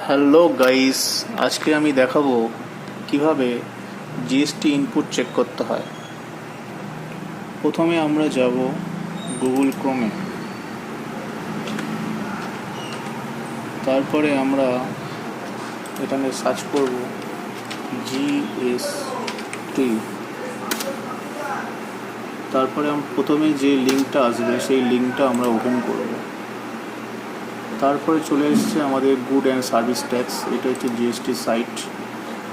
Hello guys, আজকে আমি দেখাবো কিভাবে জিএসটি ইনপুট চেক করতে হয়। প্রথমে আমরা যাব গুগল ক্রোমে, তারপরে আমরা এখানে সার্চ করব জিএসটি। তারপরে প্রথমে যে লিঙ্কটা আসবে সেই লিঙ্কটা আমরা ওপেন করব। তারপরে চলে এসছে আমাদের গুড অ্যান্ড সার্ভিস ট্যাক্স। এটা হচ্ছে জিএসটি সাইট।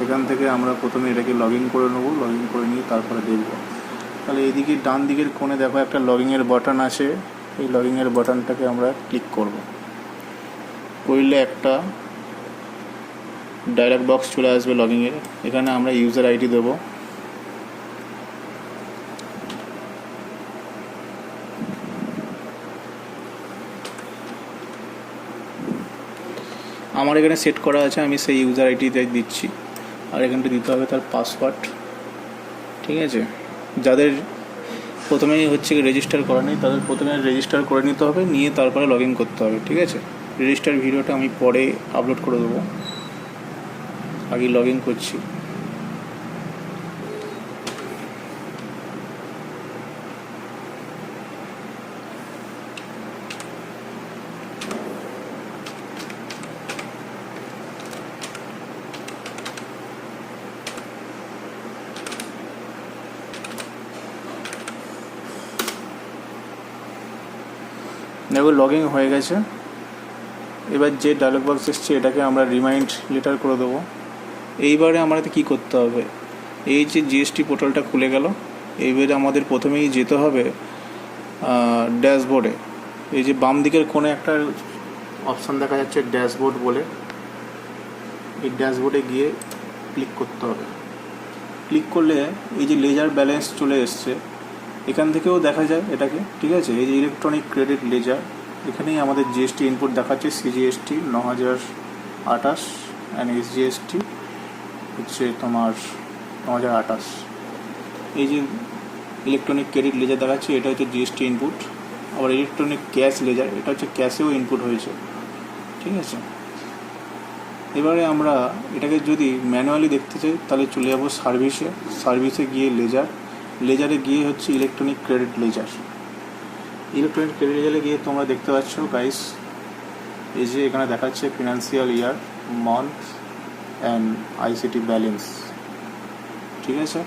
এখান থেকে আমরা প্রথমে এটাকে লগ ইন করে নেবো। লগ ইন করে নিয়ে তারপরে দেখব। তাহলে এদিকে ডান দিকের কোণে দেখো একটা লগইনের বাটন আছে। এই লগইনের বাটনটাকে আমরা ক্লিক করব। করলে একটা ডায়লগ বক্স চলে আসবে লগইনের। এখানে আমরা ইউজার আইডি দেবো। আমার এখানে সেট করা আছে, আমি সেই ইউজার আইডিটাই দিচ্ছি। আর এখানটা দিতে হবে তার পাসওয়ার্ড। ঠিক আছে, যাদের প্রথমেই হচ্ছে রেজিস্টার করা নেই তাদের প্রথমে রেজিস্টার করে নিতে হবে, নিয়ে তারপরে লগ ইন করতে হবে। ঠিক আছে, রেজিস্টার ভিডিওটা আমি পরে আপলোড করে দেবো। আগে লগ ইন করছি। দেখো লগ ইন হয়ে গেছে। এবার যে ডায়লগ বক্স এসছে এটাকে আমরা রিমাইন্ড লেটার করে দেবো। এইবারে আমাদের কী করতে হবে, এই যে জিএসটি পোর্টালটা খুলে গেল, এইবারে আমাদের প্রথমেই যেতে হবে ড্যাশবোর্ডে। এই যে বাম দিকের কোণে একটা অপশান দেখা যাচ্ছে ড্যাশবোর্ড বলে, এই ড্যাশবোর্ডে গিয়ে ক্লিক করতে হবে। ক্লিক করলে এই যে লেজার ব্যালেন্স চলে এসছে, এখান থেকেও দেখা যায় এটাকে। ঠিক আছে, এই যে ইলেকট্রনিক ক্রেডিট লেজার, এখানেই আমাদের জিএসটি ইনপুট দেখাচ্ছে। সিজিএসটি 9028 অ্যান্ড এসজিএসটি হচ্ছে তোমার 9028। এই যে ইলেকট্রনিক ক্রেডিট লেজার দেখাচ্ছে এটা হচ্ছে জিএসটি ইনপুট। আবার ইলেকট্রনিক ক্যাশ লেজার, এটা হচ্ছে ক্যাশেও ইনপুট হয়েছে। ঠিক আছে, এবারে আমরা এটাকে যদি ম্যানুয়ালি দেখতে চাই তাহলে চলে যাবো সার্ভিসে। সার্ভিসে গিয়ে লেজারে গিয়ে হচ্ছে electronic credit ledger. Electronic credit লেজারে গিয়ে তোমরা দেখতে পাচ্ছ গাইস, এই যে এখানে দেখাচ্ছে financial year, month and ICT balance. ঠিক আছে।